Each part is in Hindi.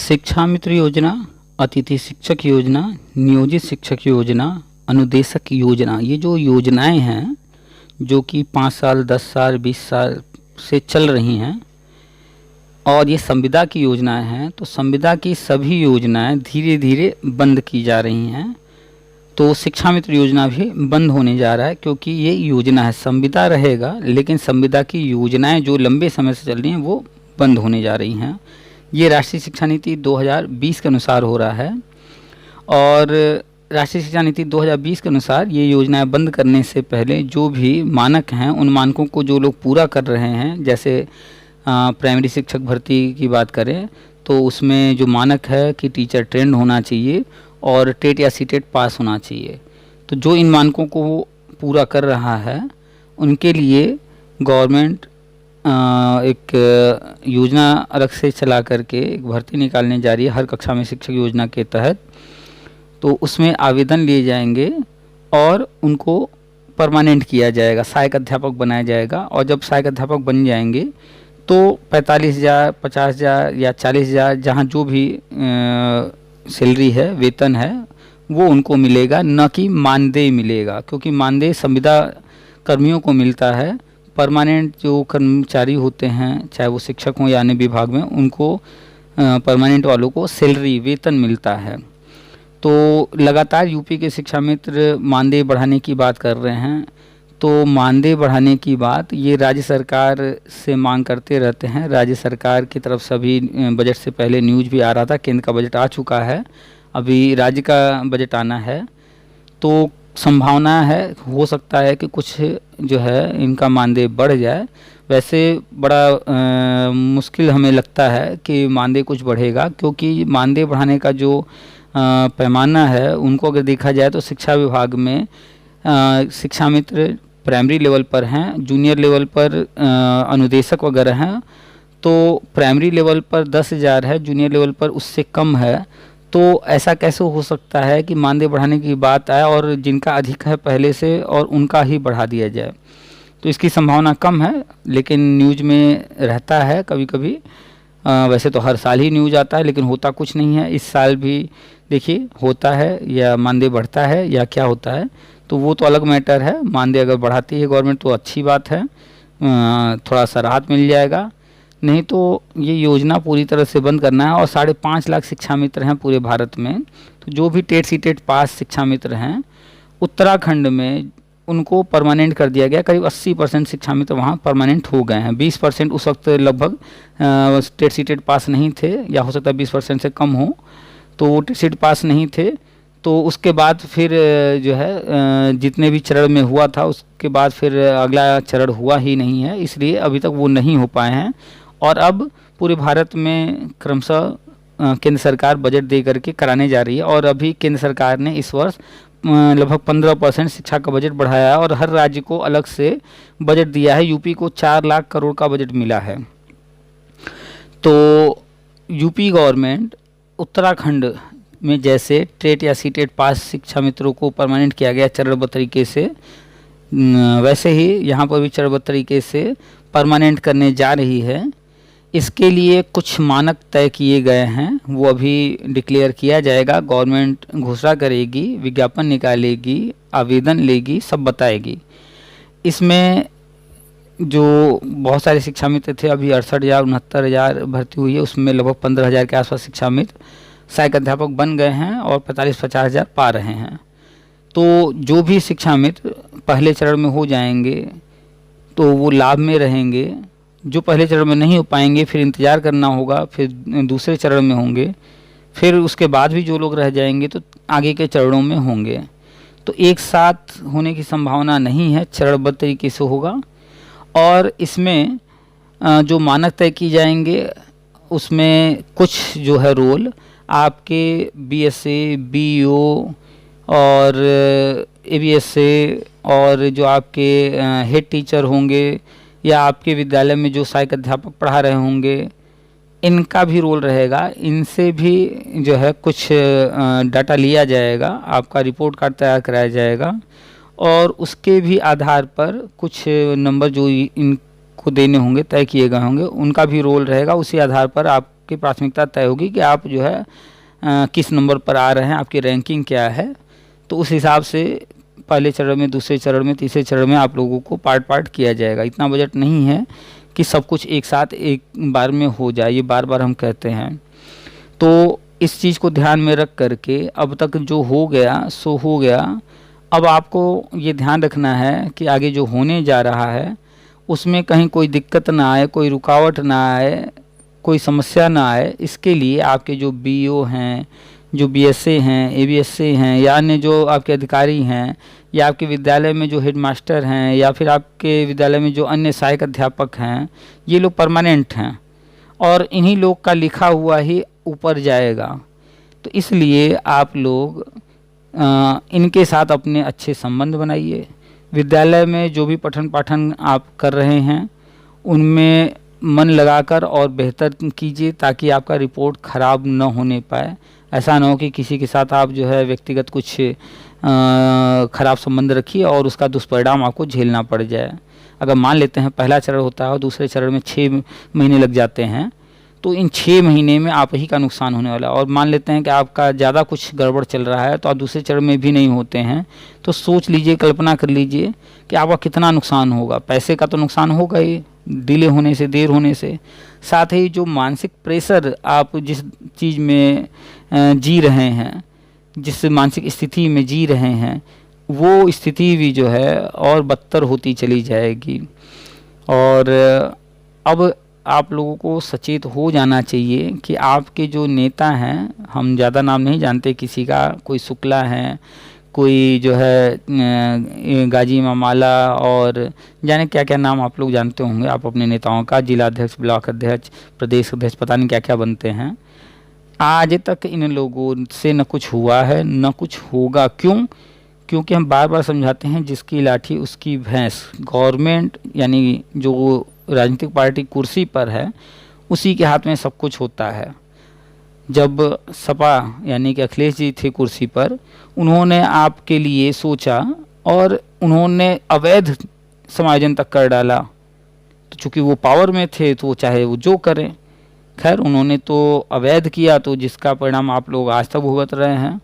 शिक्षा मित्र योजना, अतिथि शिक्षक योजना, नियोजित शिक्षक योजना, अनुदेशक योजना, ये जो योजनाएं हैं जो कि 5 साल, 10 साल, 20 साल से चल रही हैं और ये संविदा की योजनाएं हैं, तो संविदा की सभी योजनाएं धीरे धीरे बंद की जा रही हैं। तो शिक्षा मित्र योजना भी बंद होने जा रहा है क्योंकि ये योजना है, संविदा रहेगा लेकिन संविदा की योजनाएं जो लंबे समय से चल रही हैं वो बंद होने जा रही हैं। ये राष्ट्रीय शिक्षा नीति 2020 के अनुसार हो रहा है और राष्ट्रीय शिक्षा नीति 2020 के अनुसार ये योजनाएं बंद करने से पहले जो भी मानक हैं उन मानकों को जो लोग पूरा कर रहे हैं, जैसे प्राइमरी शिक्षक भर्ती की बात करें तो उसमें जो मानक है कि टीचर ट्रेंड होना चाहिए और टेट या सीटेट पास होना चाहिए। तो जो इन मानकों को पूरा कर रहा है उनके लिए गवर्नमेंट एक योजना अलग से चला करके एक भर्ती निकालने जा रही है हर कक्षा में शिक्षक योजना के तहत। तो उसमें आवेदन लिए जाएंगे और उनको परमानेंट किया जाएगा, सहायक अध्यापक बनाया जाएगा और जब सहायक अध्यापक बन जाएंगे तो 45,000, 50,000 या 40,000 जहाँ जो भी सैलरी है, वेतन है, वो उनको मिलेगा, न कि मानदेय मिलेगा, क्योंकि मानदेय संविदा कर्मियों को मिलता है। परमानेंट जो कर्मचारी होते हैं, चाहे वो शिक्षक हों या अन्य विभाग में, उनको परमानेंट वालों को सैलरी, वेतन मिलता है। तो लगातार यूपी के शिक्षा मित्र मानदेय बढ़ाने की बात कर रहे हैं। तो मानदेय बढ़ाने की बात ये राज्य सरकार से मांग करते रहते हैं। राज्य सरकार की तरफ से अभी बजट से पहले न्यूज़ भी आ रहा था, केंद्र का बजट आ चुका है, अभी राज्य का बजट आना है। तो संभावना है, हो सकता है कि कुछ जो है इनका मानदेय बढ़ जाए। वैसे बड़ा मुश्किल हमें लगता है कि मानदेय कुछ बढ़ेगा, क्योंकि मानदेय बढ़ाने का जो पैमाना है उनको अगर देखा जाए तो शिक्षा विभाग में शिक्षा मित्र प्राइमरी लेवल पर हैं, जूनियर लेवल पर अनुदेशक वगैरह हैं। तो प्राइमरी लेवल पर 10,000 है, जूनियर लेवल पर उससे कम है। तो ऐसा कैसे हो सकता है कि मानदेय बढ़ाने की बात आए और जिनका अधिक है पहले से और उनका ही बढ़ा दिया जाए? तो इसकी संभावना कम है, लेकिन न्यूज़ में रहता है कभी कभी। वैसे तो हर साल ही न्यूज़ आता है, लेकिन होता कुछ नहीं है। इस साल भी देखिए होता है या मानदेय बढ़ता है या क्या होता है, तो वो तो अलग मैटर है। मानदेय अगर बढ़ाती है गवर्नमेंट तो अच्छी बात है, थोड़ा सा राहत मिल जाएगा। नहीं तो ये योजना पूरी तरह से बंद करना है। और 5.5 लाख शिक्षा मित्र हैं पूरे भारत में, तो जो भी टेट सीटेट पास शिक्षा मित्र हैं उत्तराखंड में उनको परमानेंट कर दिया गया। करीब 80% शिक्षा मित्र वहाँ परमानेंट हो गए हैं। 20% उस वक्त लगभग टेट सीटेट पास नहीं थे, या हो सकता है 20% से कम हो, तो वो टेट सीट पास नहीं थे। तो उसके बाद फिर जो है जितने भी चरण में हुआ था उसके बाद फिर अगला चरण हुआ ही नहीं है, इसलिए अभी तक वो नहीं हो पाए हैं। और अब पूरे भारत में क्रमशः केंद्र सरकार बजट दे करके कराने जा रही है। और अभी केंद्र सरकार ने इस वर्ष लगभग 15% शिक्षा का बजट बढ़ाया है और हर राज्य को अलग से बजट दिया है। यूपी को 4 लाख करोड़ का बजट मिला है। तो यूपी गवर्नमेंट उत्तराखंड में जैसे टेट या सीटेट पास शिक्षा मित्रों को परमानेंट किया गया चरणबद्ध तरीके से, वैसे ही यहाँ पर भी चरणबद्ध तरीके से परमानेंट करने जा रही है। इसके लिए कुछ मानक तय किए गए हैं, वो अभी डिक्लेयर किया जाएगा। गवर्नमेंट घोषणा करेगी, विज्ञापन निकालेगी, आवेदन लेगी, सब बताएगी। इसमें जो बहुत सारे शिक्षा मित्र थे, अभी 68,000 69,000 भर्ती हुई है, उसमें लगभग 15,000 के आसपास शिक्षा मित्र सहायक अध्यापक बन गए हैं और 45-50,000 पा रहे हैं। तो जो भी शिक्षा मित्र पहले चरण में हो जाएंगे तो वो लाभ में रहेंगे। जो पहले चरण में नहीं हो पाएंगे फिर इंतज़ार करना होगा, फिर दूसरे चरण में होंगे, फिर उसके बाद भी जो लोग रह जाएंगे तो आगे के चरणों में होंगे। तो एक साथ होने की संभावना नहीं है, चरणबद्ध तरीके से होगा। और इसमें जो मानक तय की जाएंगे उसमें कुछ जो है रोल आपके बीएसए, बीईओ और एबीएसए और जो आपके हेड टीचर होंगे या आपके विद्यालय में जो सहायक अध्यापक पढ़ा रहे होंगे, इनका भी रोल रहेगा। इनसे भी जो है कुछ डाटा लिया जाएगा, आपका रिपोर्ट कार्ड तैयार कराया जाएगा और उसके भी आधार पर कुछ नंबर जो इनको देने होंगे, तय किए गए होंगे, उनका भी रोल रहेगा। उसी आधार पर आप आपकी प्राथमिकता तय होगी कि आप जो है किस नंबर पर आ रहे हैं, आपकी रैंकिंग क्या है। तो उस हिसाब से पहले चरण में, दूसरे चरण में, तीसरे चरण में आप लोगों को पार्ट पार्ट किया जाएगा। इतना बजट नहीं है कि सब कुछ एक साथ एक बार में हो जाए, ये बार बार हम कहते हैं। तो इस चीज़ को ध्यान में रख करके अब तक जो हो गया सो हो गया। अब आपको ये ध्यान रखना है कि आगे जो होने जा रहा है उसमें कहीं कोई दिक्कत ना आए, कोई रुकावट ना आए, कोई समस्या ना आए। इसके लिए आपके जो बीईओ हैं, जो बीएसए हैं, एबीएसए हैं, या अन्य जो आपके अधिकारी हैं, या आपके विद्यालय में जो हेडमास्टर हैं, या फिर आपके विद्यालय में जो अन्य सहायक अध्यापक हैं, ये लोग परमानेंट हैं और इन्हीं लोग का लिखा हुआ ही ऊपर जाएगा। तो इसलिए आप लोग इनके साथ अपने अच्छे संबंध बनाइए। विद्यालय में जो भी पठन पाठन आप कर रहे हैं उनमें मन लगाकर और बेहतर कीजिए, ताकि आपका रिपोर्ट ख़राब न होने पाए। ऐसा ना हो कि किसी के साथ आप जो है व्यक्तिगत कुछ ख़राब संबंध रखिए और उसका दुष्परिणाम आपको झेलना पड़ जाए। अगर मान लेते हैं पहला चरण होता है और दूसरे चरण में 6 महीने लग जाते हैं, तो इन 6 महीने में आप ही का नुकसान होने वाला है। और मान लेते हैं कि आपका ज़्यादा कुछ गड़बड़ चल रहा है तो आप दूसरे चरण में भी नहीं होते हैं, तो सोच लीजिए, कल्पना कर लीजिए कि आपका कितना नुकसान होगा। पैसे का तो नुकसान होगा ही, डिले होने से, देर होने से। साथ ही जो मानसिक प्रेशर आप जिस चीज़ में जी रहे हैं, जिस मानसिक स्थिति में जी रहे हैं, वो स्थिति भी जो है और बदतर होती चली जाएगी। और अब आप लोगों को सचेत हो जाना चाहिए कि आपके जो नेता हैं, हम ज़्यादा नाम नहीं जानते किसी का, कोई शुक्ला हैं, कोई जो है गाजी मामाला, और जाने क्या क्या नाम आप लोग जानते होंगे आप अपने नेताओं का, जिलाध्यक्ष, ब्लॉक अध्यक्ष, प्रदेश अध्यक्ष, पता नहीं क्या क्या बनते हैं। आज तक इन लोगों से न कुछ हुआ है न कुछ होगा। क्यों? क्योंकि हम बार बार समझाते हैं, जिसकी लाठी उसकी भैंस। गवर्नमेंट यानी जो राजनीतिक पार्टी कुर्सी पर है उसी के हाथ में सब कुछ होता है। जब सपा यानी कि अखिलेश जी थे कुर्सी पर, उन्होंने आपके लिए सोचा और उन्होंने अवैध समायोजन तक कर डाला। तो चूँकि वो पावर में थे तो चाहे वो जो करें, खैर उन्होंने तो अवैध किया, तो जिसका परिणाम आप लोग आज तक भुगत रहे हैं।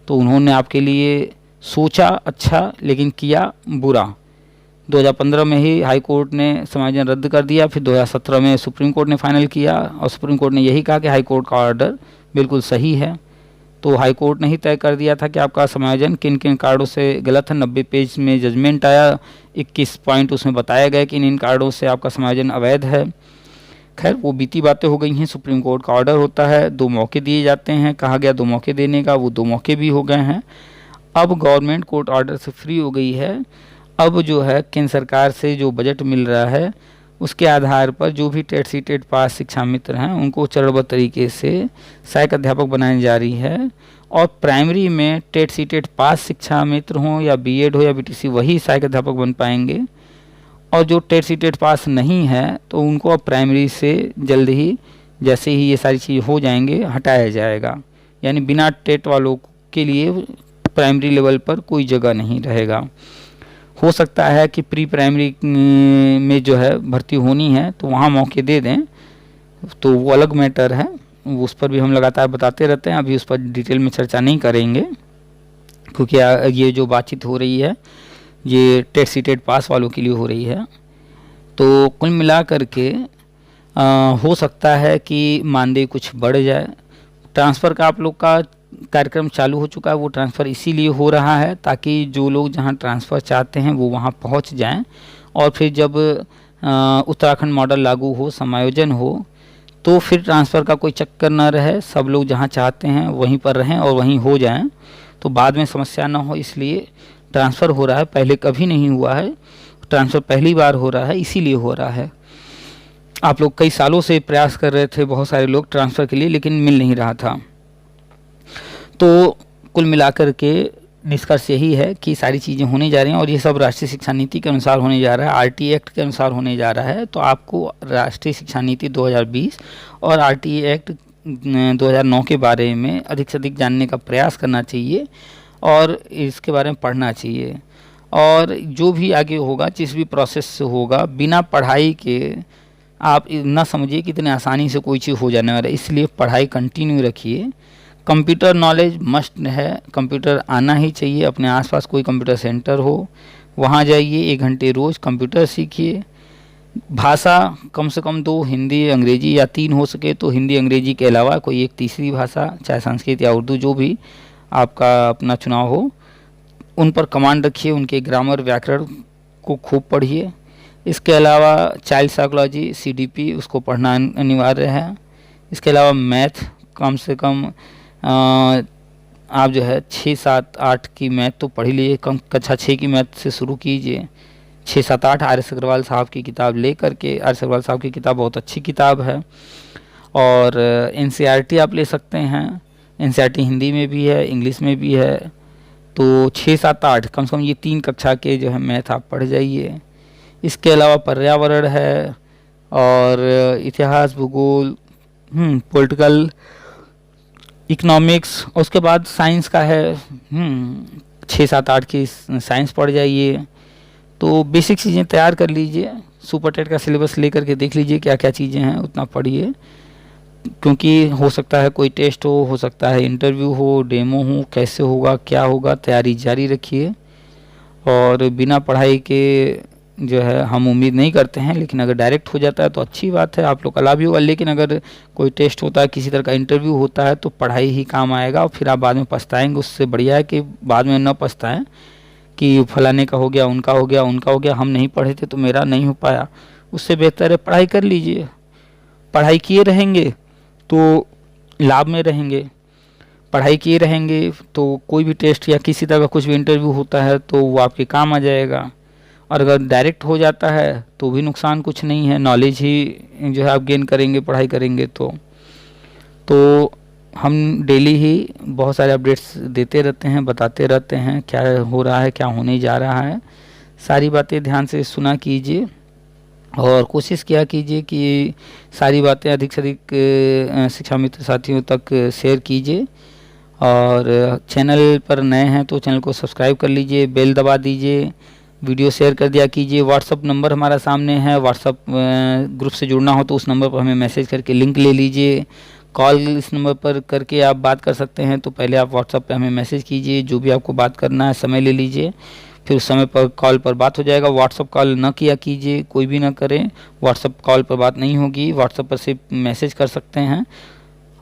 तो उन्होंने आपके लिए सोचा अच्छा, लेकिन किया बुरा। 2015 में ही हाई कोर्ट ने समायोजन रद्द कर दिया, फिर 2017 में सुप्रीम कोर्ट ने फाइनल किया और सुप्रीम कोर्ट ने यही कहा कि हाई कोर्ट का ऑर्डर बिल्कुल सही है। तो हाई कोर्ट ने ही तय कर दिया था कि आपका समायोजन किन किन कार्डों से गलत है। 90 पेज में जजमेंट आया, 21 पॉइंट उसमें बताया गया कि इन कार्डों से आपका समायोजन अवैध है। खैर वो बीती बातें हो गई हैं। सुप्रीम कोर्ट का ऑर्डर होता है, 2 मौके दिए जाते हैं, कहा गया 2 मौके देने का, वो 2 मौके भी हो गए हैं। अब गवर्नमेंट कोर्ट ऑर्डर से फ्री हो गई है। अब जो है केंद्र सरकार से जो बजट मिल रहा है उसके आधार पर जो भी टेट सी टेट पास शिक्षा मित्र हैं उनको चरणबद्ध तरीके से सहायक अध्यापक बनाने जा रही है। और प्राइमरी में टेट सी टेट पास शिक्षा मित्र हों या बीएड हो या बीटीसी, वही सहायक अध्यापक बन पाएंगे। और जो टेट सी टेट पास नहीं है तो उनको अब प्राइमरी से जल्द ही, जैसे ही ये सारी चीज़ हो जाएंगे, हटाया जाएगा। यानी बिना टेट वालों के लिए प्राइमरी लेवल पर कोई जगह नहीं रहेगा। हो सकता है कि प्री प्राइमरी में जो है भर्ती होनी है तो वहाँ मौके दे दें, तो वो अलग मैटर है, उस पर भी हम लगातार बताते रहते हैं। अभी उस पर डिटेल में चर्चा नहीं करेंगे, क्योंकि ये जो बातचीत हो रही है ये टेट सी टेट पास वालों के लिए हो रही है। तो कुल मिला करके हो सकता है कि मानदेय कुछ बढ़ जाए। ट्रांसफ़र का आप लोग का कार्यक्रम चालू हो चुका है। वो ट्रांसफ़र इसीलिए हो रहा है ताकि जो लोग जहां ट्रांसफ़र चाहते हैं वो वहां पहुंच जाएं, और फिर जब उत्तराखंड मॉडल लागू हो, समायोजन हो, तो फिर ट्रांसफ़र का कोई चक्कर ना रहे। सब लोग जहां चाहते हैं वहीं पर रहें और वहीं हो जाएं, तो बाद में समस्या ना हो। इसलिए ट्रांसफ़र हो रहा है, पहले कभी नहीं हुआ है। ट्रांसफ़र पहली बार हो रहा है, इसीलिए हो रहा है। आप लोग कई सालों से प्रयास कर रहे थे, बहुत सारे लोग ट्रांसफ़र के लिए, लेकिन मिल नहीं रहा था। तो कुल मिलाकर के निष्कर्ष यही है कि सारी चीज़ें होने जा रही हैं और ये सब राष्ट्रीय शिक्षा नीति के अनुसार होने जा रहा है, आरटीई एक्ट के अनुसार होने जा रहा है। तो आपको राष्ट्रीय शिक्षा नीति 2020 और आरटीई एक्ट 2009 के बारे में अधिक से अधिक जानने का प्रयास करना चाहिए और इसके बारे में पढ़ना चाहिए। और जो भी आगे होगा, जिस भी प्रोसेस से होगा, बिना पढ़ाई के आप ना समझिए कि इतने आसानी से कोई चीज़ हो जाने वाला है, इसलिए पढ़ाई कंटिन्यू रखिए। कंप्यूटर नॉलेज मस्ट है, कंप्यूटर आना ही चाहिए। अपने आसपास कोई कंप्यूटर सेंटर हो वहाँ जाइए, 1 घंटे रोज़ कंप्यूटर सीखिए। भाषा कम से कम 2, हिंदी अंग्रेजी, या 3 हो सके तो हिंदी अंग्रेजी के अलावा कोई एक तीसरी भाषा, चाहे संस्कृत या उर्दू, जो भी आपका अपना चुनाव हो, उन पर कमांड रखिए। उनके ग्रामर व्याकरण को खूब पढ़िए। इसके अलावा चाइल्ड साइकोलॉजी CDP उसको पढ़ना अनिवार्य है। इसके अलावा मैथ कम से कम आप जो है 6, 7, 8 की मैथ तो पढ़ ही लीजिए। कक्षा 6 की मैथ से शुरू कीजिए। 6, 7, 8 RS अग्रवाल साहब की किताब ले करके। RS अग्रवाल साहब की किताब बहुत अच्छी किताब है। और NCERT आप ले सकते हैं। NCERT हिंदी में भी है, इंग्लिश में भी है। तो 6, 7, 8 कम से कम ये 3 कक्षा के जो है मैथ आप पढ़ जाइए। इसके अलावा पर्यावरण है और इतिहास, भूगोल, पॉलिटिकल, इकोनॉमिक्स, और उसके बाद साइंस का है। 6, 7, 8 की साइंस पढ़ जाइए। तो बेसिक चीज़ें तैयार कर लीजिए। सुपर टेट का सिलेबस लेकर के देख लीजिए क्या क्या चीज़ें हैं, उतना पढ़िए। क्योंकि हो सकता है कोई टेस्ट हो सकता है इंटरव्यू हो, डेमो हो, कैसे होगा क्या होगा, तैयारी जारी रखिए। और बिना पढ़ाई के जो है हम उम्मीद नहीं करते हैं, लेकिन अगर डायरेक्ट हो जाता है तो अच्छी बात है, आप लोग का लाभ ही होगा। लेकिन अगर कोई टेस्ट होता है, किसी तरह का इंटरव्यू होता है, तो पढ़ाई ही काम आएगा और फिर आप बाद में पछताएंगे। उससे बढ़िया है कि बाद में न पछताएं कि फलाने का हो गया, उनका हो गया, उनका हो गया, हम नहीं पढ़े थे तो मेरा नहीं हो पाया। उससे बेहतर है पढ़ाई कर लीजिए। पढ़ाई किए रहेंगे तो लाभ में रहेंगे। पढ़ाई किए रहेंगे तो कोई भी टेस्ट या किसी तरह का कुछ भी इंटरव्यू होता है तो वो आपके काम आ जाएगा। और अगर डायरेक्ट हो जाता है तो भी नुकसान कुछ नहीं है, नॉलेज ही जो है आप गेन करेंगे पढ़ाई करेंगे तो हम डेली ही बहुत सारे अपडेट्स देते रहते हैं, बताते रहते हैं क्या हो रहा है, क्या होने जा रहा है। सारी बातें ध्यान से सुना कीजिए और कोशिश किया कीजिए कि सारी बातें अधिक से अधिक शिक्षा मित्र साथियों तक शेयर कीजिए। और चैनल पर नए हैं तो चैनल को सब्सक्राइब कर लीजिए, बेल दबा दीजिए, वीडियो शेयर कर दिया कीजिए। व्हाट्सअप नंबर हमारा सामने है, व्हाट्सअप ग्रुप से जुड़ना हो तो उस नंबर पर हमें मैसेज करके लिंक ले लीजिए। कॉल इस नंबर पर करके आप बात कर सकते हैं। तो पहले आप व्हाट्सअप पे हमें मैसेज कीजिए, जो भी आपको बात करना है समय ले लीजिए, फिर उस समय पर कॉल पर बात हो जाएगा। व्हाट्सअप कॉल न किया कीजिए, कोई भी ना करें, व्हाट्सअप कॉल पर बात नहीं होगी, व्हाट्सअप पर सिर्फ मैसेज कर सकते हैं।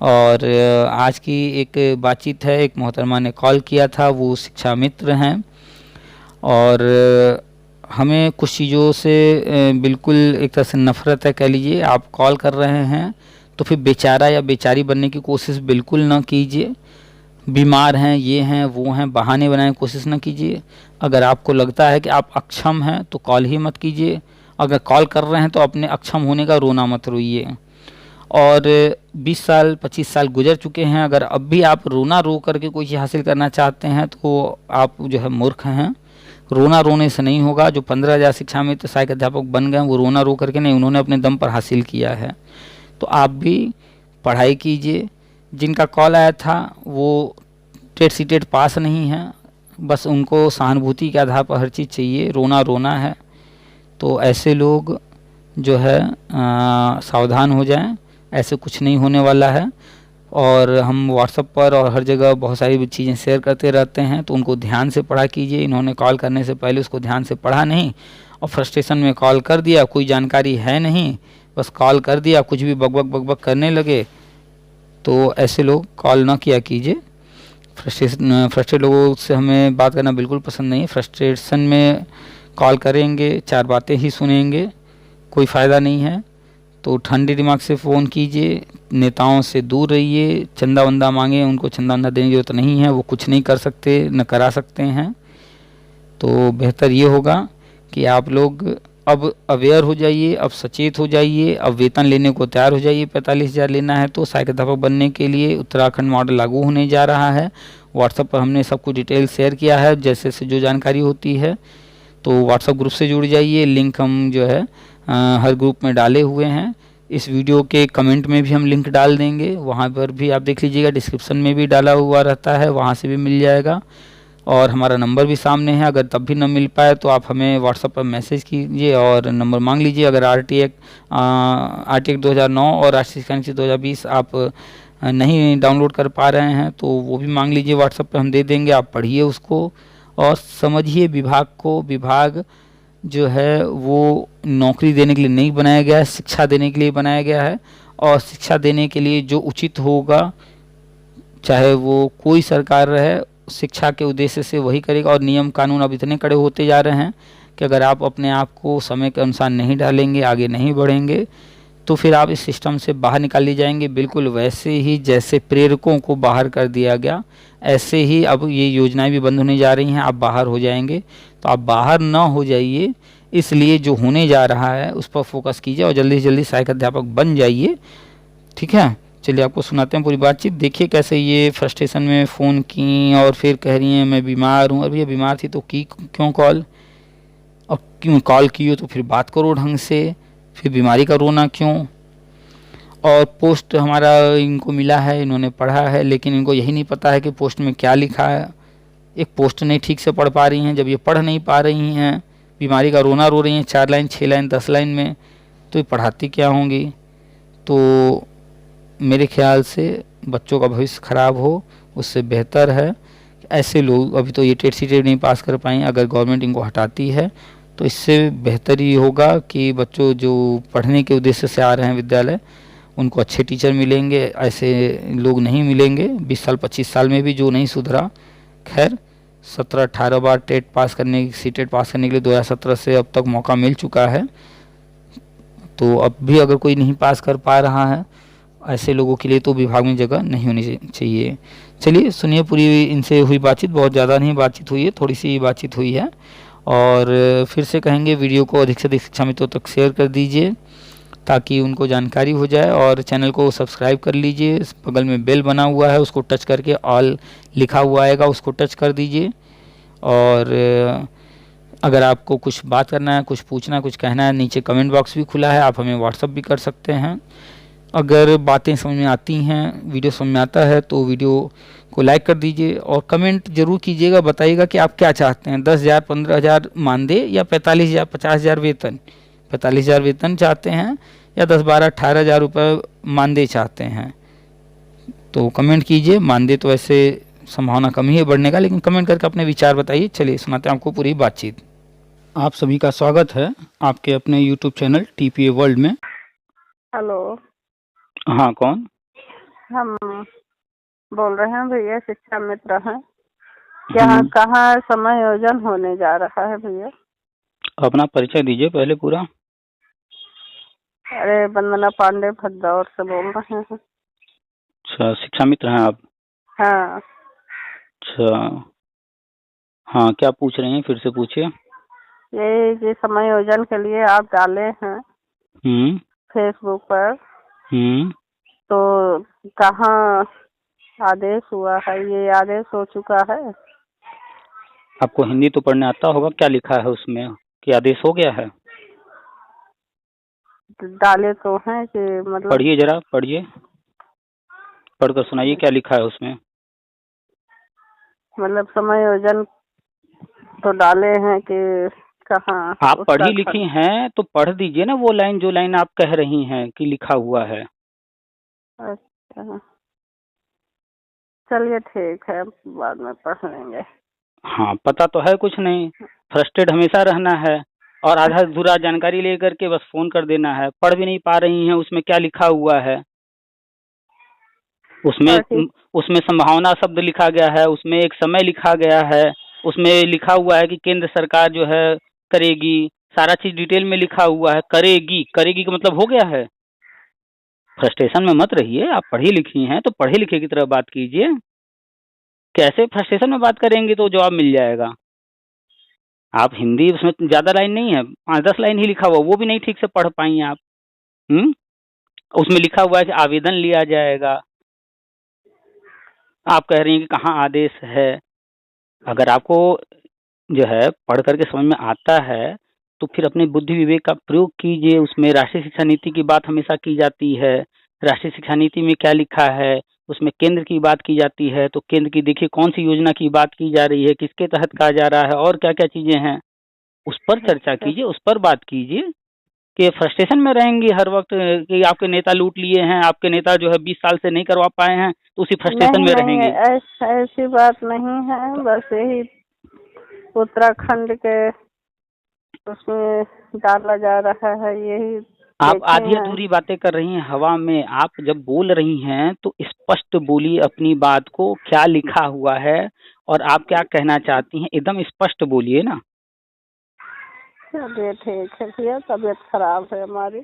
और आज की एक बातचीत है, एक मोहतरमा ने कॉल किया था, वो शिक्षा मित्र हैं और हमें कुछ चीज़ों से बिल्कुल एक तरह से नफ़रत है कह लीजिए। आप कॉल कर रहे हैं तो फिर बेचारा या बेचारी बनने की कोशिश बिल्कुल ना कीजिए। बीमार हैं, ये हैं, वो हैं, बहाने बनाने की कोशिश ना कीजिए। अगर आपको लगता है कि आप अक्षम हैं तो कॉल ही मत कीजिए। अगर कॉल कर रहे हैं तो अपने अक्षम होने का रोना मत रोइए। और 20 साल 25 साल गुजर चुके हैं, अगर अब भी आप रोना रो करके कोई चीज़ हासिल करना चाहते हैं तो आप जो है मूर्ख हैं। रोना रोने से नहीं होगा। जो 15,000 शिक्षा मित्र सहायक अध्यापक बन गए वो रोना रो करके नहीं, उन्होंने अपने दम पर हासिल किया है। तो आप भी पढ़ाई कीजिए। जिनका कॉल आया था वो टेट सीटेट पास नहीं है, बस उनको सहानुभूति के आधार पर हर चीज़ चाहिए, रोना रोना है। तो ऐसे लोग जो है सावधान हो जाएं, ऐसे कुछ नहीं होने वाला है। और हम व्हाट्सएप पर और हर जगह बहुत सारी चीज़ें शेयर करते रहते हैं, तो उनको ध्यान से पढ़ा कीजिए। इन्होंने कॉल करने से पहले उसको ध्यान से पढ़ा नहीं और फ्रस्ट्रेशन में कॉल कर दिया, कोई जानकारी है नहीं, बस कॉल कर दिया, कुछ भी बकबक करने लगे। तो ऐसे लोग कॉल ना किया कीजिए। फ्रस्ट्रेट लोगों से हमें बात करना बिल्कुल पसंद नहीं है। फ्रस्ट्रेशन में कॉल करेंगे, 4 बातें ही सुनेंगे, कोई फ़ायदा नहीं है। तो ठंडे दिमाग से फ़ोन कीजिए, नेताओं से दूर रहिए। चंदा वंदा मांगे, उनको चंदा वंदा देने की ज़रूरत नहीं है, वो कुछ नहीं कर सकते न करा सकते हैं। तो बेहतर ये होगा कि आप लोग अब अवेयर हो जाइए, अब सचेत हो जाइए, अब वेतन लेने को तैयार हो जाइए। 45,000 लेना है तो सहायक अध्यापक बनने के लिए उत्तराखंड मॉडल लागू होने जा रहा है। व्हाट्सएप पर हमने सब कुछ डिटेल शेयर किया है, जैसे से जो जानकारी होती है। तो व्हाट्सएप ग्रुप से जुड़ जाइए, लिंक हम जो है हर ग्रुप में डाले हुए हैं। इस वीडियो के कमेंट में भी हम लिंक डाल देंगे, वहाँ पर भी आप देख लीजिएगा, डिस्क्रिप्शन में भी डाला हुआ रहता है, वहाँ से भी मिल जाएगा। और हमारा नंबर भी सामने है। अगर तब भी न मिल पाए तो आप हमें व्हाट्सएप पर मैसेज कीजिए और नंबर मांग लीजिए। अगर RTX 2009 और राष्ट्रीय शिक्षा नीति 2020 आप नहीं डाउनलोड कर पा रहे हैं तो वो भी मांग लीजिए, व्हाट्सएप पे हम दे देंगे। आप पढ़िए उसको और समझिए विभाग को। विभाग जो है वो नौकरी देने के लिए नहीं बनाया गया है, शिक्षा देने के लिए बनाया गया है। और शिक्षा देने के लिए जो उचित होगा, चाहे वो कोई सरकार रहे, शिक्षा के उद्देश्य से वही करेगा। और नियम कानून अब इतने कड़े होते जा रहे हैं कि अगर आप अपने आप को समय के अनुसार नहीं ढालेंगे, आगे नहीं बढ़ेंगे, तो फिर आप इस सिस्टम से बाहर निकाल लिए जाएंगे। बिल्कुल वैसे ही जैसे प्रेरकों को बाहर कर दिया गया, ऐसे ही अब ये योजनाएं भी बंद होने जा रही हैं, आप बाहर हो जाएंगे। तो आप बाहर ना हो जाइए, इसलिए जो होने जा रहा है उस पर फोकस कीजिए और जल्दी से जल्दी सहायक अध्यापक बन जाइए। ठीक है, चलिए आपको सुनाते हैं पूरी बातचीत। देखिए कैसे ये फ्रस्ट्रेशन में फ़ोन की और फिर कह रही हैं मैं बीमार हूँ। अभी ये बीमार थी तो की क्यों कॉल? अब क्यों कॉल की हो तो फिर बात करो ढंग से, फिर बीमारी का रोना क्यों? और पोस्ट हमारा इनको मिला है, इन्होंने पढ़ा है, लेकिन इनको यही नहीं पता है कि पोस्ट में क्या लिखा है। एक पोस्ट नहीं ठीक से पढ़ पा रही हैं। जब ये पढ़ नहीं पा रही हैं, बीमारी का रोना रो रही हैं 4 लाइन 6 लाइन 10 लाइन में, तो ये पढ़ाती क्या होंगी? तो मेरे ख्याल से बच्चों का भविष्य खराब हो उससे बेहतर है ऐसे लोग, अभी तो ये टेट सीटेट नहीं पास कर पाए, अगर गवर्नमेंट इनको हटाती है तो इससे बेहतर ही होगा कि बच्चों जो पढ़ने के उद्देश्य से आ रहे हैं विद्यालय, उनको अच्छे टीचर मिलेंगे। ऐसे लोग नहीं मिलेंगे 20 साल 25 साल में भी जो नहीं सुधरा। खैर 17-18 बार टेट पास करने सीटेट पास करने के लिए 2017 से अब तक मौका मिल चुका है। तो अब भी अगर कोई नहीं पास कर पा रहा है, ऐसे लोगों के लिए तो विभाग में जगह नहीं होनी चाहिए। चलिए सुनिए पूरी इनसे हुई बातचीत। बहुत ज़्यादा नहीं बातचीत हुई है, थोड़ी सी बातचीत हुई है। और फिर से कहेंगे वीडियो को अधिक से अधिक शिक्षा मित्रों तक शेयर कर दीजिए ताकि उनको जानकारी हो जाए। और चैनल को सब्सक्राइब कर लीजिए। बगल में बेल बना हुआ है, उसको टच करके ऑल लिखा हुआ आएगा, उसको टच कर दीजिए। और अगर आपको कुछ बात करना है, कुछ पूछना है, कुछ कहना है, नीचे कमेंट बॉक्स भी खुला है, आप हमें व्हाट्सअप भी कर सकते हैं। अगर बातें समझ में आती हैं, वीडियो समझ में आता है तो वीडियो को लाइक कर दीजिए और कमेंट जरूर कीजिएगा। बताइएगा कि आप क्या चाहते हैं, 10,000 15,000 मानदेय या 45,000 50,000 वेतन। 45,000 वेतन चाहते हैं या 10 12 18,000 रुपये मानदेय चाहते हैं, तो कमेंट कीजिए। मानदेय तो वैसे संभावना कम ही है बढ़ने का, लेकिन कमेंट करके अपने विचार बताइए। चलिए सुनाते हैं आपको पूरी बातचीत। आप सभी का स्वागत है आपके अपने यूट्यूब चैनल TPA वर्ल्ड में। हेलो, हाँ कौन? हम बोल रहे हैं भैया, शिक्षा मित्र हैं। यहाँ कहाँ समायोजन होने जा रहा है भैया? अपना परिचय दीजिए पहले पूरा। अरे वंदना पांडे भदौर से बोल रहे हैं। अच्छा, शिक्षा मित्र हैं आप? हाँ। अच्छा, हाँ क्या पूछ रहे हैं, फिर से पूछिए। ये समायोजन के लिए आप डाले हैं फेसबुक पर, तो कहाँ आदेश हुआ है? ये आदेश हो चुका है? आपको हिंदी तो पढ़ने आता होगा, क्या लिखा है उसमें कि आदेश हो गया है? डाले तो हैं कि मतलब पढ़िए जरा, पढ़िए, पढ़कर सुनाइए क्या लिखा है उसमें। मतलब समायोजन तो डाले हैं कि कहाँ? आप पढ़ी लिखी हैं तो पढ़ दीजिए ना वो लाइन, जो लाइन आप कह रही हैं कि लिखा हुआ है। अच्छा चलिए ठीक है, बाद में पढ़ लेंगे। हाँ पता तो है कुछ नहीं, फ्रस्ट्रेट हमेशा रहना है और आधा अधूरा जानकारी लेकर के बस फोन कर देना है। पढ़ भी नहीं पा रही हैं उसमें क्या लिखा हुआ है। उसमें संभावना शब्द लिखा गया है, उसमें एक समय लिखा गया है, उसमें लिखा हुआ है कि केंद्र सरकार जो है करेगी, सारा चीज डिटेल में लिखा हुआ है। करेगी, करेगी का मतलब हो गया है। फ्रस्ट्रेशन में मत रहिए, आप पढ़ी लिखी हैं तो पढ़े लिखे की तरह बात कीजिए। कैसे फ्रस्ट्रेशन में बात करेंगे तो जवाब मिल जाएगा। आप हिंदी, उसमें ज्यादा लाइन नहीं है, 5-10 लाइन ही लिखा हुआ, वो भी नहीं ठीक से पढ़ पाई आप। उसमें लिखा हुआ है कि आवेदन लिया जाएगा, आप कह रही हैं कि कहाँ आदेश है। अगर आपको जो है पढ़ करके समझ में आता है तो फिर अपने बुद्धि विवेक का प्रयोग कीजिए। उसमें राष्ट्रीय शिक्षा नीति की बात हमेशा की जाती है राष्ट्रीय शिक्षा नीति में क्या लिखा है, उसमें केंद्र की बात की जाती है, तो केंद्र की देखिए कौन सी योजना की बात की जा रही है, किसके तहत कहा जा रहा है और क्या क्या चीजें हैं, उस पर चर्चा कीजिए, उस पर बात कीजिए। कि फ्रस्ट्रेशन में रहेंगी हर वक्त कि आपके नेता लूट लिए हैं, आपके नेता जो है 20 साल से नहीं करवा पाए हैं, तो उसी फ्रस्ट्रेशन में रहेंगे। ऐसी बात नहीं है, बस यही उत्तराखंड के उसमें डाला जा रहा है, यही आप आधी अधूरी बातें कर रही हैं हवा में। आप जब बोल रही हैं तो स्पष्ट बोलिए अपनी बात को, क्या लिखा हुआ है और आप क्या कहना चाहती हैं, एकदम स्पष्ट बोलिए ना। चलिए ठीक है भैया, तबीयत खराब है हमारी।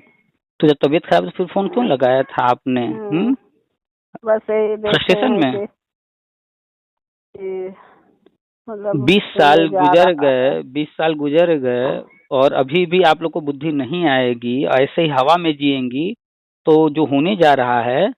तो जब तबीयत खराब है तो फिर फोन क्यों लगाया था आपने? बस यही फ्रस्ट्रेशन में मतलब 20 साल गुजर गए, 20 साल गुजर गए और अभी भी आप लोग को बुद्धि नहीं आएगी, ऐसे ही हवा में जिएंगी तो जो होने जा रहा है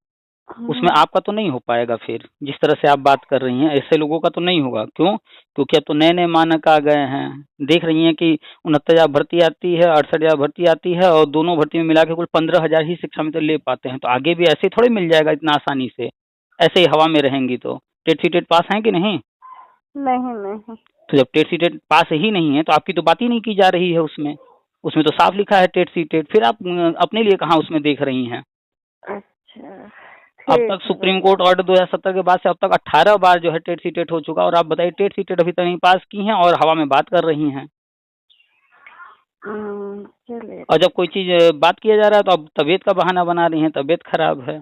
उसमें आपका तो नहीं हो पाएगा। फिर जिस तरह से आप बात कर रही हैं ऐसे लोगों का तो नहीं होगा। क्यों? क्योंकि अब तो नए नए मानक आ गए हैं। देख रही हैं कि 69,000 भर्ती आती है, 68,000 भर्ती आती है और दोनों भर्ती में मिला के कुल 15,000 ही शिक्षा मित्र ले पाते हैं। तो आगे भी ऐसे थोड़ी मिल जाएगा इतना आसानी से, ऐसे ही हवा में रहेंगी। तो टेट सी टेट पास हैं कि नहीं? नहीं। तो जब टेट सी टेट पास ही नहीं है तो आपकी तो बात ही नहीं की जा रही है। उसमें तो साफ लिखा है टेट सी टेट, फिर आप अपने लिए कहाँ उसमें देख रही हैं? अच्छा, अब तक सुप्रीम कोर्ट ऑर्डर 2017 के बाद से अब तक 18 बार जो है टेट सी टेट हो चुका, और आप बताइए टेट सी टेट अभी तक नहीं पास की हैं और हवा में बात कर रही हैं। और जब कोई चीज बात किया जा रहा है तो अब तबीयत का बहाना बना रही हैं, तबीयत खराब है।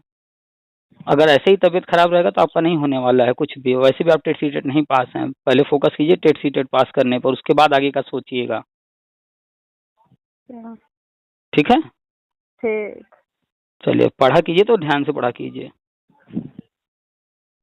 अगर ऐसे ही तबीयत खराब रहेगा तो आपका नहीं होने वाला है कुछ भी। वैसे भी आप टेट सी टेट नहीं पास हैं, पहले फोकस कीजिए टेट सी टेट पास करने पर, उसके बाद आगे का सोचिएगा। ठीक है? ठीक। चलिए, पढ़ा कीजिए तो ध्यान से पढ़ा कीजिए।